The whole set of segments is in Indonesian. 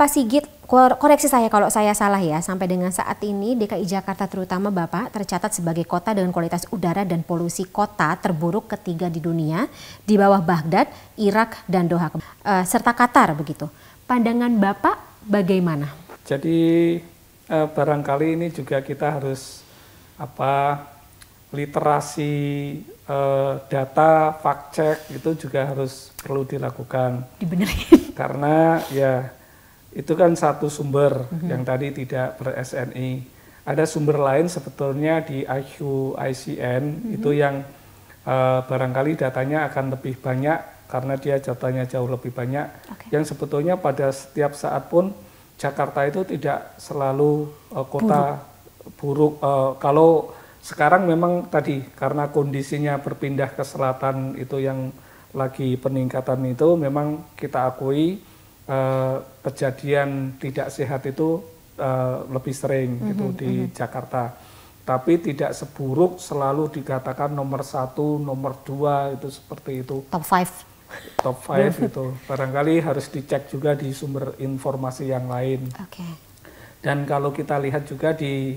Pak Sigit, koreksi saya kalau saya salah ya, sampai dengan saat ini DKI Jakarta terutama Bapak tercatat sebagai kota dengan kualitas udara dan polusi kota terburuk ketiga di dunia, di bawah Baghdad, Irak, dan Doha, serta Qatar begitu. Pandangan Bapak bagaimana? Jadi barangkali ini juga kita harus literasi data, fact check itu juga harus perlu dilakukan. Dibenerin. Karena ya itu kan satu sumber yang tadi tidak ber-SNI. Ada sumber lain sebetulnya di IUCN itu yang barangkali datanya akan lebih banyak karena dia datanya jauh lebih banyak. Yang sebetulnya pada setiap saat pun Jakarta itu tidak selalu kota buruk. Kalau sekarang memang tadi karena kondisinya berpindah ke selatan itu yang lagi peningkatan itu memang kita akui kejadian tidak sehat itu lebih sering gitu di Jakarta. Tapi tidak seburuk selalu dikatakan nomor 1, nomor 2 itu seperti itu. Top 5. Top 5 itu. Barangkali harus dicek juga di sumber informasi yang lain. Dan kalau kita lihat juga di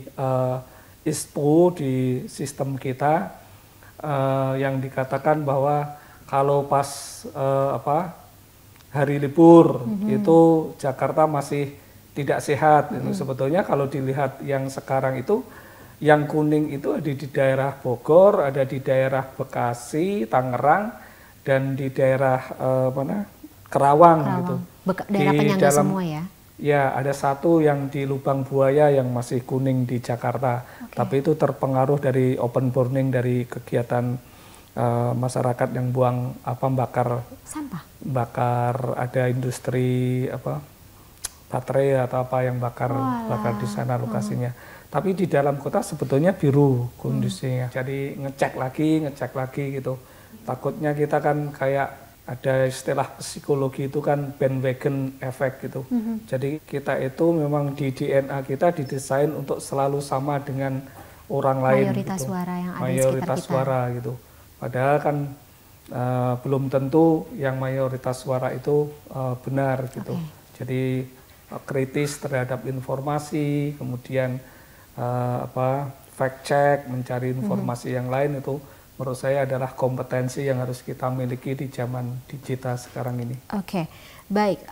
ISPO di sistem kita yang dikatakan bahwa kalau pas hari libur itu Jakarta masih tidak sehat. Sebetulnya kalau dilihat yang sekarang itu, yang kuning itu ada di daerah Bogor, ada di daerah Bekasi, Tangerang, dan di daerah Kerawang gitu. Daerah penyangga semua ya? Ya, ada satu yang di Lubang Buaya yang masih kuning di Jakarta. Tapi itu terpengaruh dari open burning dari kegiatan masyarakat yang buang bakar sampah, ada industri baterai atau apa yang bakar di sana lokasinya. Tapi di dalam kota sebetulnya biru kondisinya. Jadi ngecek lagi gitu. Takutnya kita kan kayak ada istilah psikologi itu kan bandwagon effect gitu. Jadi kita itu memang di DNA kita didesain untuk selalu sama dengan orang lain. Mayoritas gitu. suara yang ada mayoritas di sekitar kita. Suara gitu. Padahal kan belum tentu yang mayoritas suara itu benar gitu. Jadi kritis terhadap informasi, kemudian fact check, mencari informasi yang lain itu menurut saya adalah kompetensi yang harus kita miliki di zaman digital sekarang ini. Baik.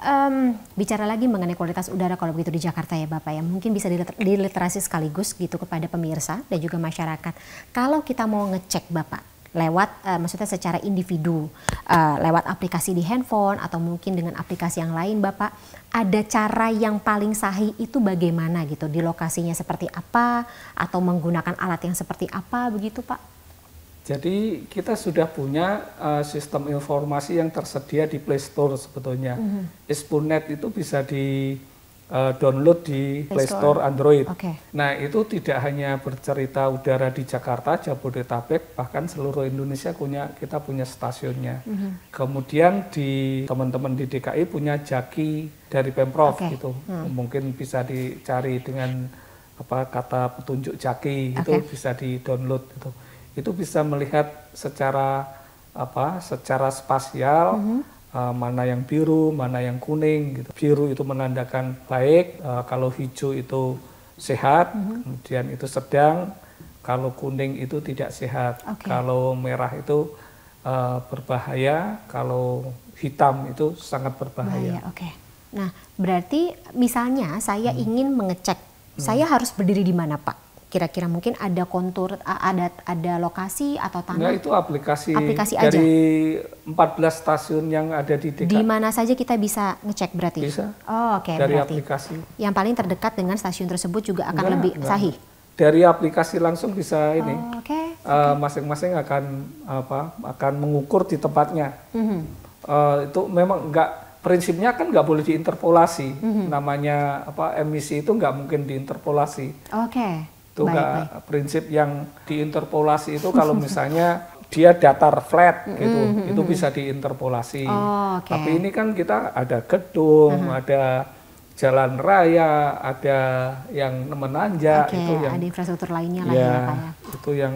Bicara lagi mengenai kualitas udara kalau begitu di Jakarta ya Bapak ya, mungkin bisa diliterasi sekaligus gitu kepada pemirsa dan juga masyarakat. Kalau kita mau ngecek Bapak, lewat maksudnya secara individu, lewat aplikasi di handphone atau mungkin dengan aplikasi yang lain Bapak, ada cara yang paling sahih itu bagaimana gitu, di lokasinya seperti apa atau menggunakan alat yang seperti apa begitu Pak? Jadi kita sudah punya sistem informasi yang tersedia di Play Store sebetulnya. ISPONet itu bisa di download di Play Store Android. Nah itu tidak hanya bercerita udara di Jakarta, Jabodetabek, bahkan seluruh Indonesia kita punya stasiunnya. Kemudian teman-teman di DKI punya Jaki dari Pemprov gitu. Mungkin bisa dicari dengan kata petunjuk Jaki itu bisa di download gitu. Itu bisa melihat secara spasial mana yang biru, mana yang kuning gitu. Biru itu menandakan baik, kalau hijau itu sehat, kemudian itu sedang, kalau kuning itu tidak sehat, kalau merah itu berbahaya, kalau hitam itu sangat berbahaya. Nah, berarti misalnya saya ingin mengecek, saya harus berdiri di mana Pak? Kira-kira mungkin ada kontur, ada lokasi atau tanah? Enggak, itu aplikasi dari aja. 14 stasiun yang ada di DKI. Di mana saja kita bisa ngecek berarti? Bisa. Berarti dari aplikasi. Yang paling terdekat dengan stasiun tersebut juga akan lebih sahih? Dari aplikasi langsung bisa ini. Masing-masing akan mengukur di tempatnya. Itu memang prinsipnya kan nggak boleh diinterpolasi. Namanya emisi itu nggak mungkin diinterpolasi. Itu prinsip yang diinterpolasi itu kalau misalnya dia datar flat gitu, itu bisa diinterpolasi. Tapi ini kan kita ada gedung, ada jalan raya, ada yang menanjak, itu yang ada infrastruktur lainnya lah ya Pak ya. Itu yang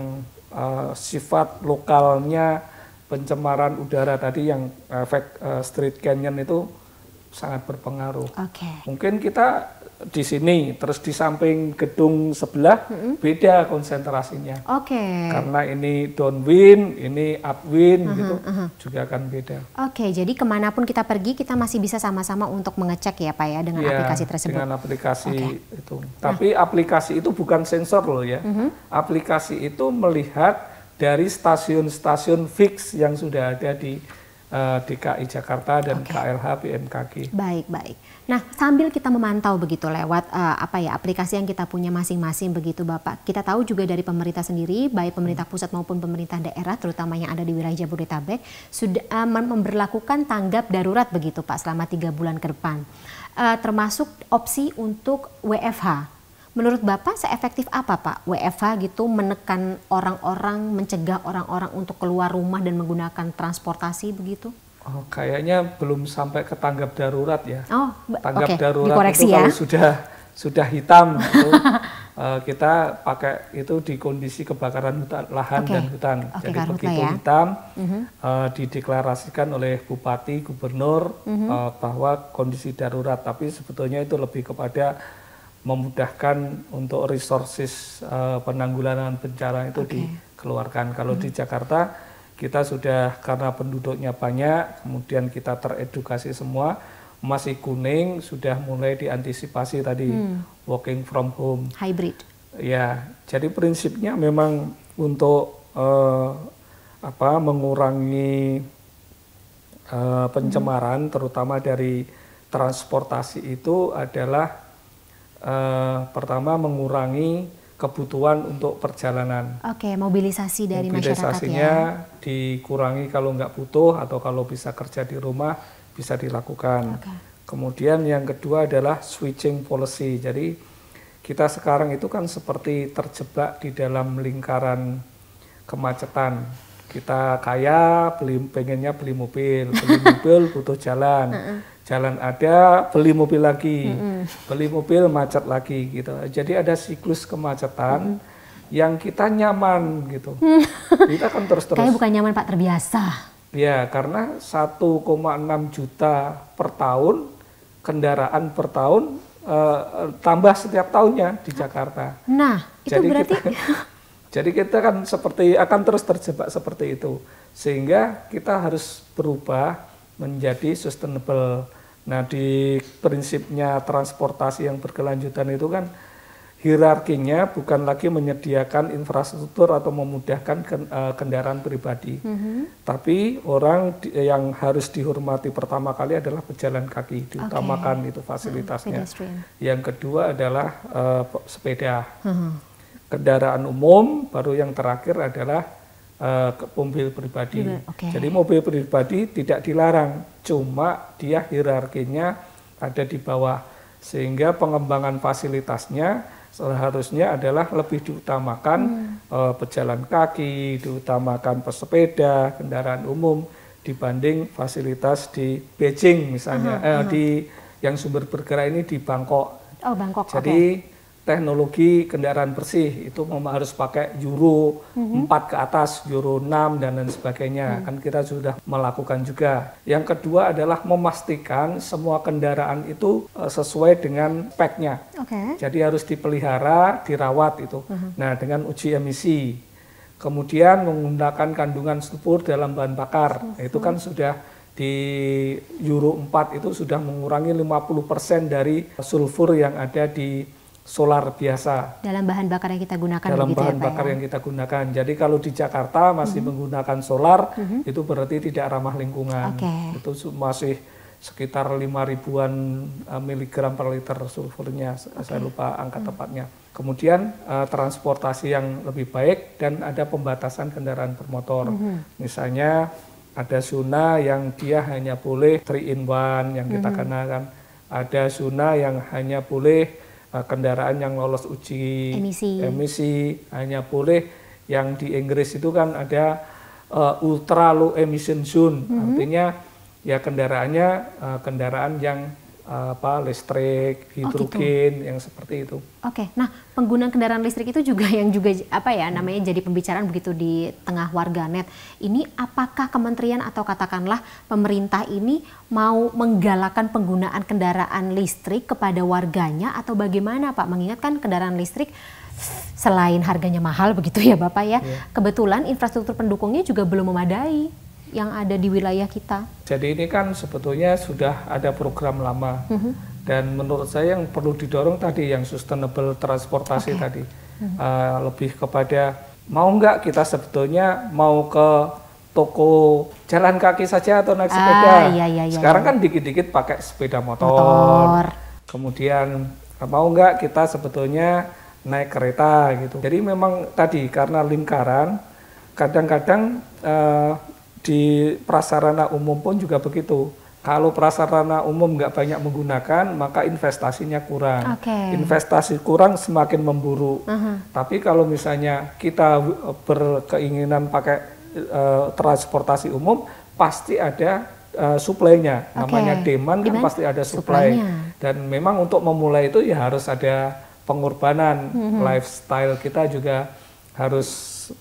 sifat lokalnya pencemaran udara tadi yang efek street canyon itu sangat berpengaruh. Okay. Mungkin kita di sini, terus di samping gedung sebelah beda konsentrasinya. Okay. Karena ini downwind, ini upwind gitu, juga akan beda. Oke, jadi kemanapun kita pergi, kita masih bisa sama-sama untuk mengecek ya Pak ya dengan aplikasi tersebut. Dengan aplikasi itu. Tapi aplikasi itu bukan sensor loh ya. Aplikasi itu melihat dari stasiun-stasiun fix yang sudah ada di DKI Jakarta dan KLH BMKG. Baik. Nah, sambil kita memantau begitu lewat aplikasi yang kita punya masing-masing begitu Bapak. Kita tahu juga dari pemerintah sendiri, baik pemerintah pusat maupun pemerintah daerah, terutama yang ada di wilayah Jabodetabek, sudah memberlakukan tanggap darurat begitu Pak selama 3 bulan ke depan. Termasuk opsi untuk WFH. Menurut Bapak seefektif apa Pak WFH gitu menekan orang-orang, mencegah orang-orang untuk keluar rumah dan menggunakan transportasi begitu? Oh, kayaknya belum sampai ke tanggap darurat ya. Tanggap darurat dikoreksi itu ya. Kalau sudah hitam itu kita pakai itu di kondisi kebakaran hutan, lahan dan hutan. Jadi begitu hitam dideklarasikan oleh bupati, gubernur bahwa kondisi darurat. Tapi sebetulnya itu lebih kepada memudahkan untuk resources penanggulangan bencana itu dikeluarkan. Kalau di Jakarta kita sudah, karena penduduknya banyak, kemudian kita teredukasi semua, masih kuning, sudah mulai diantisipasi tadi working from home. Hybrid. Ya, jadi prinsipnya memang untuk mengurangi pencemaran, terutama dari transportasi itu adalah pertama mengurangi kebutuhan untuk perjalanan. Mobilisasi dari masyarakat ya. Mobilisasinya dikurangi kalau nggak butuh atau kalau bisa kerja di rumah bisa dilakukan. Kemudian yang kedua adalah switching policy. Jadi kita sekarang itu kan seperti terjebak di dalam lingkaran kemacetan. Kita kaya, pengennya beli mobil butuh jalan. Jalan ada, beli mobil lagi, beli mobil macet lagi gitu. Jadi ada siklus kemacetan yang kita nyaman gitu. Kita kan terus. Kayak bukan nyaman Pak, terbiasa. Ya, karena 1,6 juta per tahun kendaraan per tahun tambah setiap tahunnya di Jakarta. Nah, itu jadi berarti jadi kita kan akan terus terjebak seperti itu. Sehingga kita harus berubah menjadi sustainable. Nah, di prinsipnya transportasi yang berkelanjutan itu kan hierarkinya bukan lagi menyediakan infrastruktur atau memudahkan kendaraan pribadi. Tapi orang yang harus dihormati pertama kali adalah pejalan kaki, diutamakan itu fasilitasnya. Yang kedua adalah sepeda. Kendaraan umum, baru yang terakhir adalah mobil pribadi. Jadi mobil pribadi tidak dilarang, cuma dia hierarkinya ada di bawah, sehingga pengembangan fasilitasnya seharusnya adalah lebih diutamakan pejalan kaki, diutamakan pesepeda, kendaraan umum dibanding fasilitas di Beijing misalnya, di yang sumber bergerak ini di Bangkok. Bangkok. Jadi teknologi kendaraan bersih itu harus pakai Euro 4 ke atas, Euro 6 dan lain sebagainya. Kan kita sudah melakukan juga. Yang kedua adalah memastikan semua kendaraan itu sesuai dengan speknya. Jadi harus dipelihara, dirawat itu. Nah, dengan uji emisi. Kemudian menggunakan kandungan sulfur dalam bahan bakar. Itu kan sudah di Euro 4 itu sudah mengurangi 50% dari sulfur yang ada di solar biasa. Dalam bahan bakar yang kita gunakan. Dalam bahan bakar yang kita gunakan. Jadi kalau di Jakarta masih menggunakan solar, itu berarti tidak ramah lingkungan. Itu masih sekitar 5.000-an miligram per liter sulfurnya. Saya lupa angka tepatnya. Kemudian transportasi yang lebih baik dan ada pembatasan kendaraan bermotor. Misalnya ada zona yang dia hanya boleh 3-in-1 yang kita kenakan. Ada zona yang hanya boleh kendaraan yang lolos uji emisi, hanya boleh yang di Inggris itu kan ada ultra low emission zone, artinya ya kendaraannya kendaraan yang listrik, hidrogen, yang seperti itu. Oke, nah penggunaan kendaraan listrik itu juga yang juga namanya jadi pembicaraan begitu di tengah warganet. Ini apakah kementerian atau katakanlah pemerintah ini mau menggalakkan penggunaan kendaraan listrik kepada warganya atau bagaimana Pak? Mengingatkan kendaraan listrik selain harganya mahal begitu ya Bapak ya, kebetulan infrastruktur pendukungnya juga belum memadai yang ada di wilayah kita. Jadi ini kan sebetulnya sudah ada program lama. Dan menurut saya yang perlu didorong tadi yang sustainable transportasi tadi. Lebih kepada mau nggak kita sebetulnya mau ke toko jalan kaki saja atau naik sepeda. Sekarang kan dikit-dikit pakai sepeda motor. Kemudian mau nggak kita sebetulnya naik kereta gitu. Jadi memang tadi karena lingkaran kadang-kadang di prasarana umum pun juga begitu. Kalau prasarana umum nggak banyak menggunakan, maka investasinya kurang. Investasi kurang semakin memburuk. Tapi kalau misalnya kita berkeinginan pakai transportasi umum, pasti ada suplainya. Namanya demand kan pasti ada supply. Dan memang untuk memulai itu ya harus ada pengorbanan. Lifestyle kita juga harus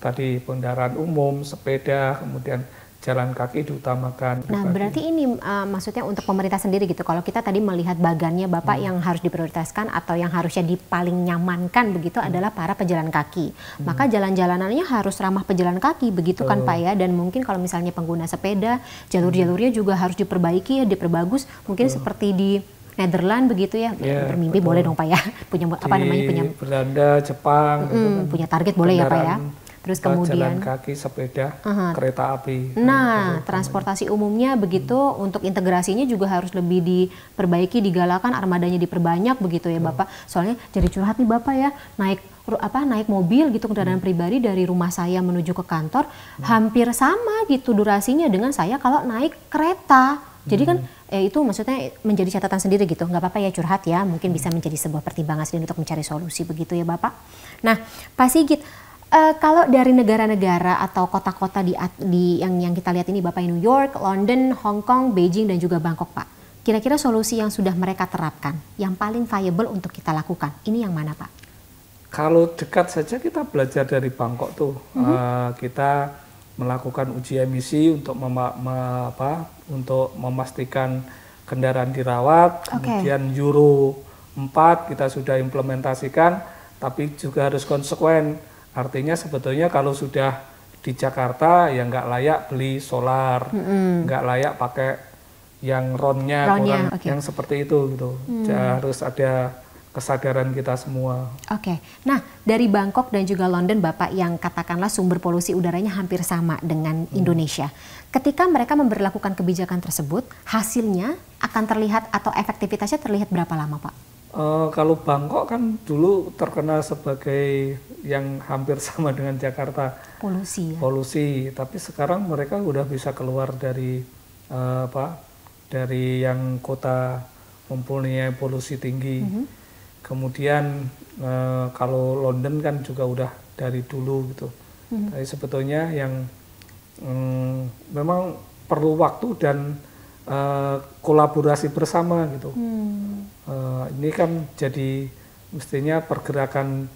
tadi kendaraan umum, sepeda, kemudian jalan kaki diutamakan. Nah, berarti ini maksudnya untuk pemerintah sendiri gitu. Kalau kita tadi melihat bagannya Bapak yang harus diprioritaskan atau yang harusnya paling nyamankan begitu adalah para pejalan kaki. Maka jalan-jalanannya harus ramah pejalan kaki begitu kan Pak ya. Dan mungkin kalau misalnya pengguna sepeda, jalur-jalurnya juga harus diperbaiki ya, diperbagus. Mungkin seperti di Netherlands begitu ya. Bermimpi boleh dong Pak ya. Punya punya Belanda, Jepang gitu kan. Punya target boleh ya Pak ya. Terus kemudian jalan kaki, sepeda, kereta api. Nah, transportasi umumnya begitu untuk integrasinya juga harus lebih diperbaiki, digalakan, armadanya diperbanyak begitu ya Bapak. Soalnya jadi curhat nih Bapak ya, naik mobil gitu kendaraan pribadi dari rumah saya menuju ke kantor hampir sama gitu durasinya dengan saya kalau naik kereta. Jadi kan itu maksudnya menjadi catatan sendiri gitu, nggak apa-apa ya curhat ya, mungkin bisa menjadi sebuah pertimbangan sendiri untuk mencari solusi begitu ya Bapak. Nah, Pak Sigit, kalau dari negara-negara atau kota-kota yang kita lihat ini Bapak, New York, London, Hong Kong, Beijing dan juga Bangkok Pak. Kira-kira solusi yang sudah mereka terapkan, yang paling viable untuk kita lakukan, ini yang mana Pak? Kalau dekat saja kita belajar dari Bangkok tuh, kita melakukan uji emisi untuk untuk memastikan kendaraan dirawat, kemudian Euro 4 kita sudah implementasikan, tapi juga harus konsekuen. Artinya sebetulnya kalau sudah di Jakarta ya nggak layak beli solar, nggak layak pakai yang ronnya yang seperti itu gitu. Harus ada kesadaran kita semua. Nah dari Bangkok dan juga London Bapak yang katakanlah sumber polusi udaranya hampir sama dengan Indonesia. Ketika mereka memberlakukan kebijakan tersebut, hasilnya akan terlihat atau efektivitasnya terlihat berapa lama Pak? Kalau Bangkok kan dulu terkenal sebagai yang hampir sama dengan Jakarta, polusi. Tapi sekarang mereka udah bisa keluar dari dari yang kota mempunyai polusi tinggi. Kemudian kalau London kan juga udah dari dulu gitu. Tapi sebetulnya yang memang perlu waktu dan kolaborasi bersama gitu. Ini kan jadi mestinya pergerakan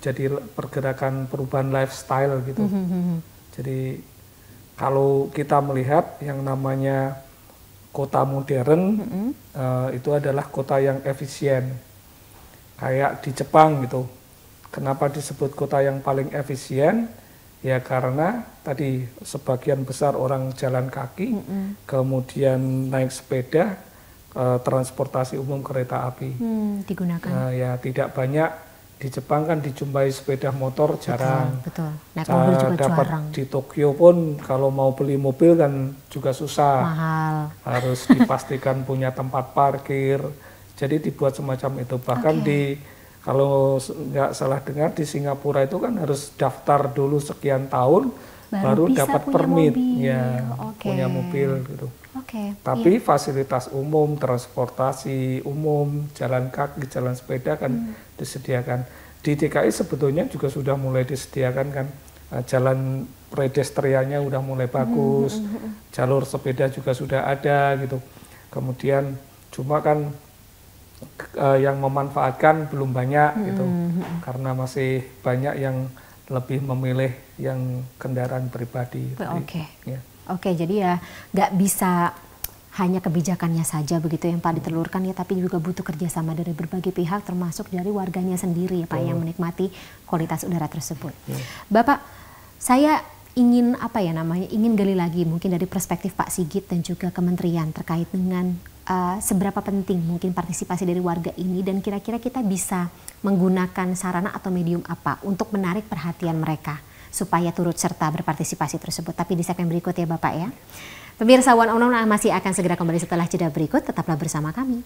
perubahan lifestyle gitu. Jadi kalau kita melihat yang namanya kota modern itu adalah kota yang efisien. Kayak di Jepang gitu. Kenapa disebut kota yang paling efisien? Ya karena tadi sebagian besar orang jalan kaki, kemudian naik sepeda, transportasi umum kereta api digunakan. Ya tidak banyak di Jepang kan dijumpai sepeda motor jarang. Betul. Naik mobil juga dapat jarang. Di Tokyo pun kalau mau beli mobil kan juga susah. Mahal. Harus dipastikan punya tempat parkir. Jadi dibuat semacam itu. Bahkan kalau nggak salah dengar di Singapura itu kan harus daftar dulu sekian tahun baru dapat permit punya mobil gitu. Tapi fasilitas umum, transportasi umum, jalan kaki, jalan sepeda kan disediakan. Di DKI sebetulnya juga sudah mulai disediakan kan, jalan pedestriannya udah mulai bagus, jalur sepeda juga sudah ada gitu. Kemudian cuma kan yang memanfaatkan belum banyak gitu, karena masih banyak yang lebih memilih yang kendaraan pribadi. Oke, jadi ya nggak bisa hanya kebijakannya saja begitu yang Pak ditelurkan ya, tapi juga butuh kerjasama dari berbagai pihak, termasuk dari warganya sendiri ya Pak yang menikmati kualitas udara tersebut. Bapak, saya ingin ingin gali lagi mungkin dari perspektif Pak Sigit dan juga kementerian terkait dengan seberapa penting mungkin partisipasi dari warga ini, dan kira-kira kita bisa menggunakan sarana atau medium apa untuk menarik perhatian mereka supaya turut serta berpartisipasi tersebut. Tapi di segmen berikut ya Bapak ya. Pemirsa One on One masih akan segera kembali setelah jeda berikut, tetaplah bersama kami.